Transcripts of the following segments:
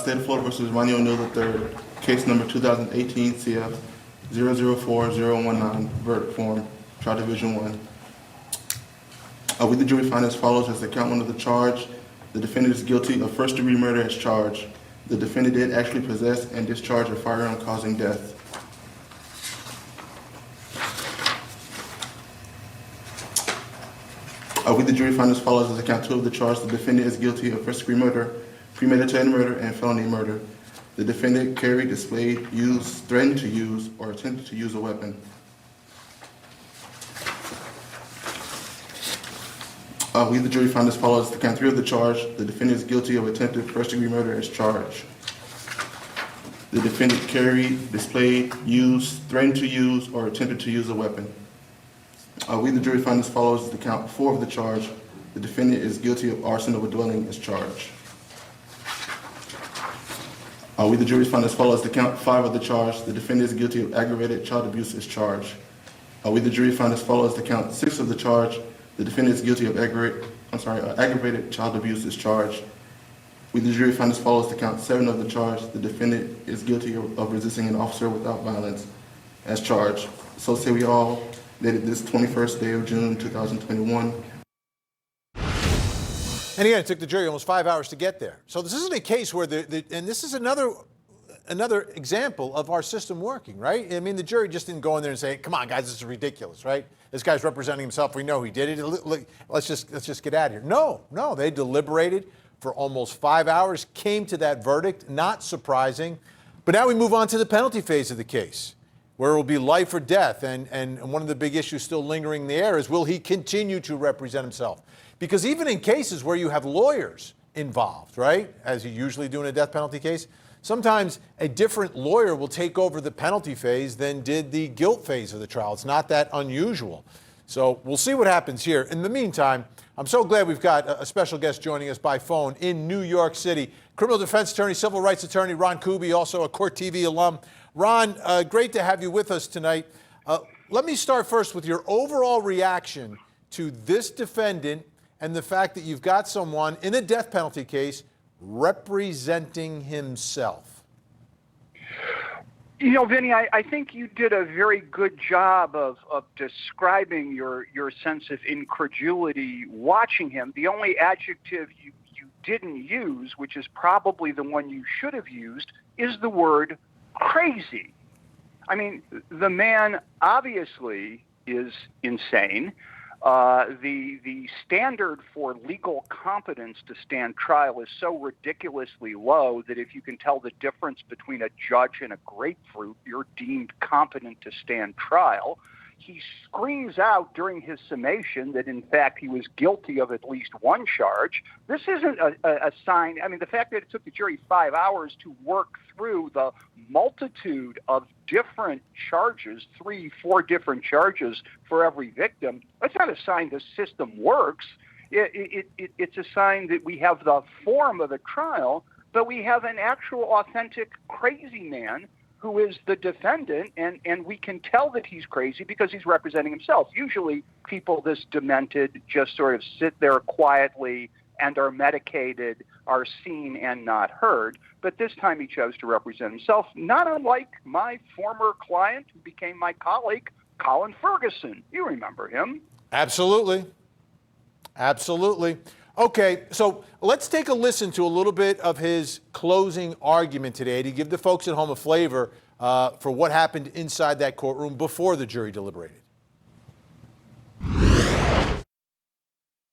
State of Florida versus Ronnie Oneal III, case number 2018 CF 004019, verdict form, trial division 1. We, the jury, find as follows: as the count 1 of the charge, the defendant is guilty of first-degree murder as charged. The defendant did actually possess and discharge a firearm causing death. We, the jury, find as follows: as the count 2 of the charge, the defendant is guilty of first-degree murder, premeditated murder, and felony murder. The defendant carried, displayed, used, threatened to use, or attempted to use a weapon. We, the jury, find as follows: the count 3 of the charge, the defendant is guilty of attempted first-degree murder as charged. The defendant carried, displayed, used, threatened to use, or attempted to use a weapon. We, the jury, find as follows: the count 4 of the charge, the defendant is guilty of arson of a dwelling as charged. We, the jury, find as follows: the count 5 of the charge, the defendant is guilty of aggravated child abuse as charged. We, the jury, find as follows: the count 6 of the charge, the defendant is guilty of aggravated child abuse as charged. We, the jury, find as follows: the count 7 of the charge, the defendant is guilty of resisting an officer without violence as charged. So say we all, dated this 21st day of June 2021. And again, it took the jury almost 5 hours to get there. So this isn't a case where and this is another example of our system working, right? I mean, the jury just didn't go in there and say, "Come on, guys, this is ridiculous," right? This guy's representing himself. We know he did it. Let's just get out of here. No, they deliberated for almost 5 hours, came to that verdict. Not surprising. But now we move on to the penalty phase of the case, where it will be life or death. And one of the big issues still lingering in the air is, will he continue to represent himself? Because even in cases where you have lawyers involved, right, as you usually do in a death penalty case, sometimes a different lawyer will take over the penalty phase than did the guilt phase of the trial. It's not that unusual. So we'll see what happens here. In the meantime, I'm so glad we've got a special guest joining us by phone in New York City. Criminal defense attorney, civil rights attorney, Ron Kuby, also a Court TV alum. Ron, great to have you with us tonight. Let me start first with your overall reaction to this defendant and the fact that you've got someone in a death penalty case representing himself. You know, Vinny, I think you did a very good job of describing your sense of incredulity watching him. The only adjective you didn't use, which is probably the one you should have used, is the word crazy. I mean, the man obviously is insane. The standard for legal competence to stand trial is so ridiculously low that if you can tell the difference between a judge and a grapefruit, you're deemed competent to stand trial. He screams out during his summation that, in fact, he was guilty of at least one charge. This isn't a sign. I mean, the fact that it took the jury 5 hours to work through the multitude of different charges, 3-4 different charges for every victim, that's not a sign the system works. It's a sign that we have the form of a trial, but we have an actual, authentic, crazy man who is the defendant, and we can tell that he's crazy because he's representing himself. Usually people this demented just sort of sit there quietly and are medicated, are seen and not heard. But this time he chose to represent himself, not unlike my former client who became my colleague, Colin Ferguson. You remember him. Absolutely. Absolutely. Okay, so let's take a listen to a little bit of his closing argument today to give the folks at home a flavor for what happened inside that courtroom before the jury deliberated.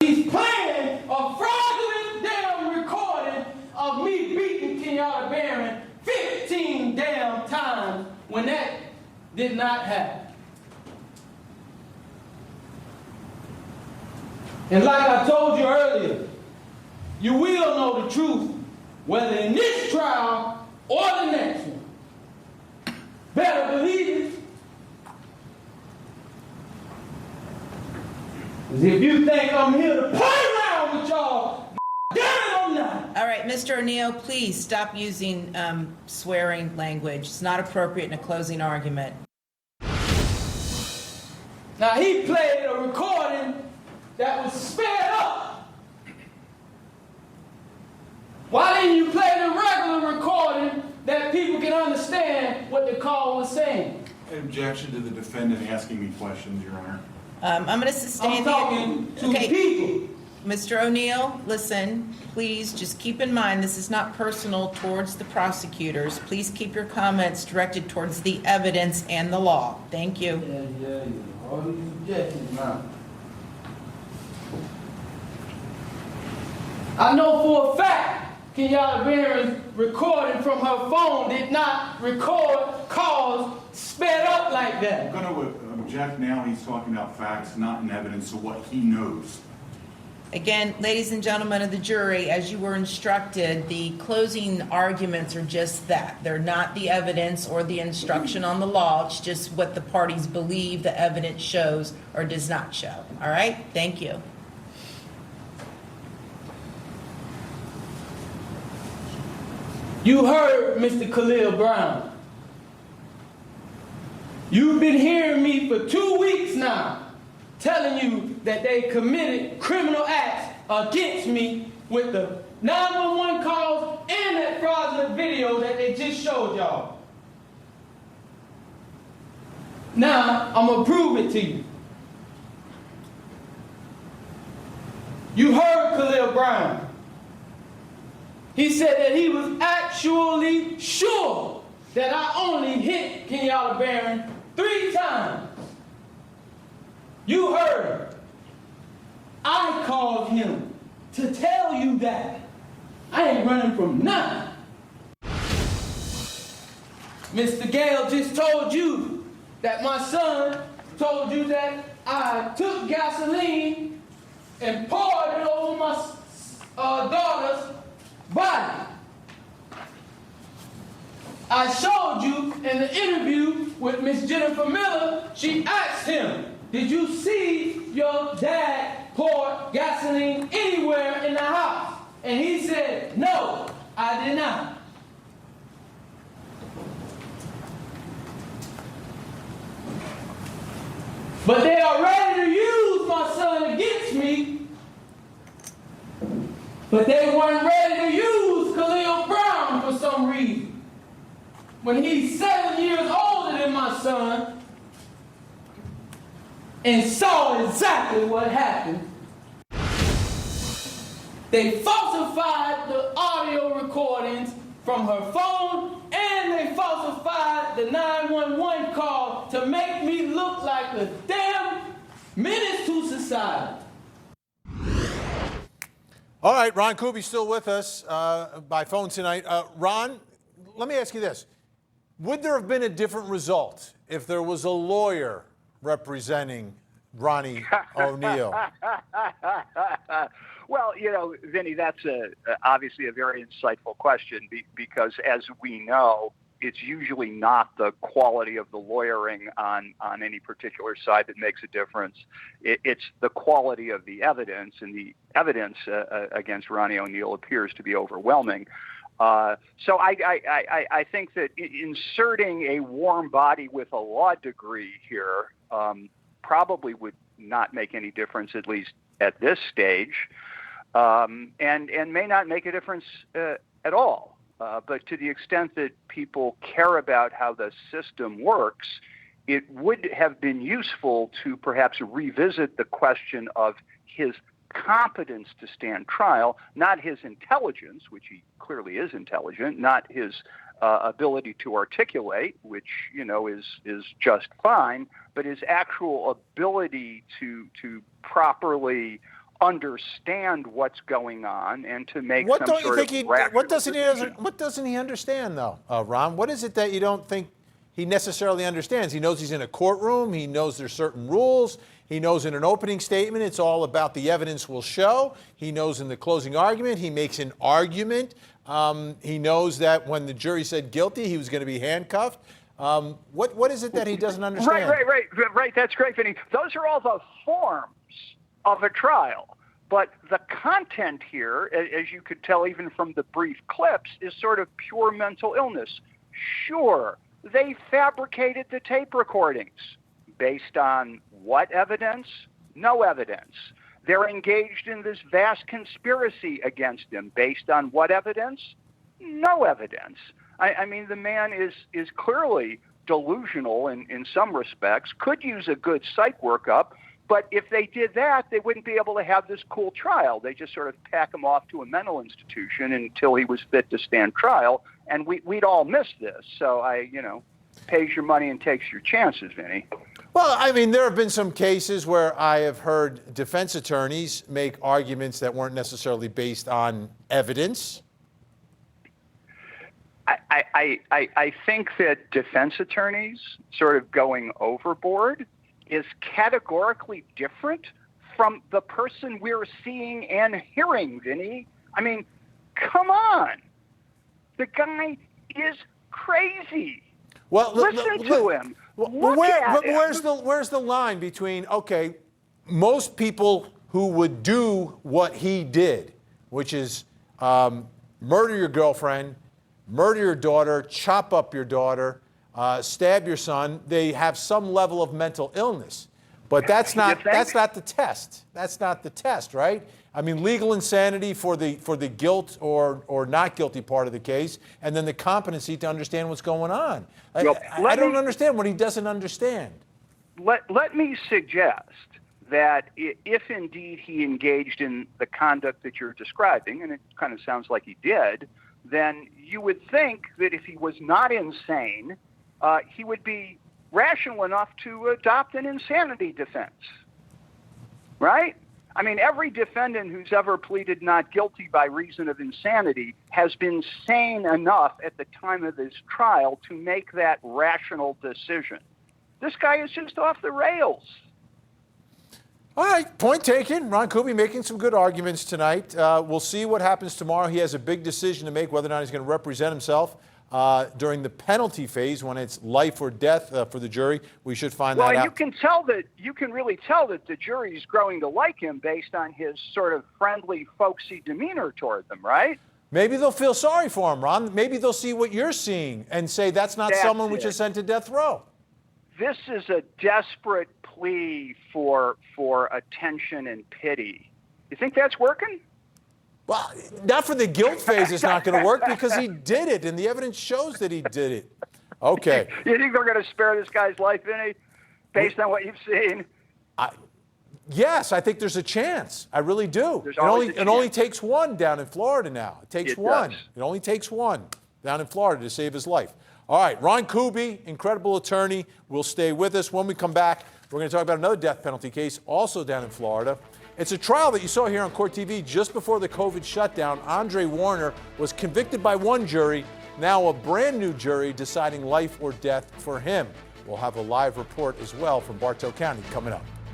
He's playing a fraudulent damn recording of me beating Kenyatta Barron 15 damn times when that did not happen. And like I told you earlier, you will know the truth, whether in this trial or the next one. Better believe it. Because if you think I'm here to play around with y'all, damn it, I'm not. All right, Mr. Oneal, please stop using swearing language. It's not appropriate in a closing argument. Now, he played a recording that was sped up. Why didn't you play the regular recording? people can understand what the call was saying. Objection to the defendant asking me questions, Your Honor. I'm going to sustain I'm talking to people. Mr. O'Neill, listen, please just keep in mind this is not personal towards the prosecutors. Please keep your comments directed towards the evidence and the law. Thank you. Yeah. All these objections now. I know for a fact Kenyatta Barron's recording from her phone did not record calls sped up like that. I'm going to object now. He's talking about facts, not in evidence of what he knows. Again, ladies and gentlemen of the jury, as you were instructed, the closing arguments are just that. They're not the evidence or the instruction on the law. It's just what the parties believe the evidence shows or does not show. All right? Thank you. You heard Mr. Khalil Brown. You've been hearing me for 2 weeks now telling you that they committed criminal acts against me with the 911 calls and that fraudulent video that they just showed y'all. Now, I'm going to prove it to you. You heard Khalil Brown. He said that he was actually sure that I only hit Kenyatta Barron 3 times. You heard. I called him to tell you that. I ain't running from nothing. Mr. Gale just told you that my son told you that I took gasoline and poured it over my daughter's body. I showed you in the interview with Miss Jennifer Miller, she asked him, did you see your dad pour gasoline anywhere in the house? And he said, no, I did not. But they are ready to use my son against me. But they weren't ready to use Khalil Brown for some reason. When he's 7 years older than my son, and saw exactly what happened. They falsified the audio recordings from her phone, and they falsified the 911 call to make me look like a damn menace to society. All right, Ron Kuby's still with us by phone tonight. Ron, let me ask you this. Would there have been a different result if there was a lawyer representing Ronnie Oneal? Well, you know, Vinny, that's obviously a very insightful question because, as we know, it's usually not the quality of the lawyering on any particular side that makes a difference. It's the quality of the evidence, and the evidence against Ronnie Oneal appears to be overwhelming. So I think that inserting a warm body with a law degree here probably would not make any difference, at least at this stage, and may not make a difference at all. But to the extent that people care about how the system works, it would have been useful to perhaps revisit the question of his competence to stand trial, not his intelligence, which he clearly is intelligent, not his ability to articulate, which, you know, is just fine, but his actual ability to properly understand what's going on and to make some sort of rational decision. What doesn't he understand, though, Ron? What is it that you don't think he necessarily understands? He knows he's in a courtroom. He knows there's certain rules. He knows in an opening statement it's all about the evidence will show. He knows in the closing argument he makes an argument. He knows that when the jury said guilty, he was going to be handcuffed. What is it that he doesn't understand? Right. That's great, Vinny. Those are all the forms of a trial. But the content here, as you could tell even from the brief clips, is sort of pure mental illness. Sure, they fabricated the tape recordings. Based on what evidence? No evidence. They're engaged in this vast conspiracy against him. Based on what evidence? No evidence. I mean, the man is clearly delusional in some respects, could use a good psych workup, but if they did that, they wouldn't be able to have this cool trial. They just sort of pack him off to a mental institution until he was fit to stand trial, and we'd all miss this. So pays your money and takes your chances, Vinny. Well, I mean, there have been some cases where I have heard defense attorneys make arguments that weren't necessarily based on evidence. I think that defense attorneys sort of going overboard is categorically different from the person we're seeing and hearing, Vinny. I mean, come on. The guy is crazy. Well, listen to him. Where's the line between, okay, most people who would do what he did, which is murder your girlfriend, murder your daughter, chop up your daughter, stab your son, they have some level of mental illness. But that's not the test. That's not the test, right? I mean, legal insanity for the guilt or not guilty part of the case, and then the competency to understand what's going on. I don't understand what he doesn't understand. Let me suggest that if indeed he engaged in the conduct that you're describing, and it kind of sounds like he did, then you would think that if he was not insane, he would be rational enough to adopt an insanity defense, right? I mean, every defendant who's ever pleaded not guilty by reason of insanity has been sane enough at the time of his trial to make that rational decision. This guy is just off the rails. All right, point taken. Ron Kuby making some good arguments tonight. We'll see what happens tomorrow. He has a big decision to make whether or not he's going to represent himself during the penalty phase when it's life or death for the jury. We should find that out. Well, you can really tell that the jury's growing to like him based on his sort of friendly, folksy demeanor toward them, right? Maybe they'll feel sorry for him, Ron. Maybe they'll see what you're seeing and say that's not someone which is sent to death row. This is a desperate plea for attention and pity. You think that's working? Well, not for the guilt phase. It's not going to work because he did it, and the evidence shows that he did it. Okay. You think they're going to spare this guy's life, Vinny, based on what you've seen? Yes, I think there's a chance. I really do. It only takes one down in Florida now. It takes one. It only takes one down in Florida to save his life. All right, Ron Kuby, incredible attorney, will stay with us. When we come back, we're going to talk about another death penalty case, also down in Florida. It's a trial that you saw here on Court TV just before the COVID shutdown. Andre Warner was convicted by one jury, now a brand new jury deciding life or death for him. We'll have a live report as well from Bartow County coming up.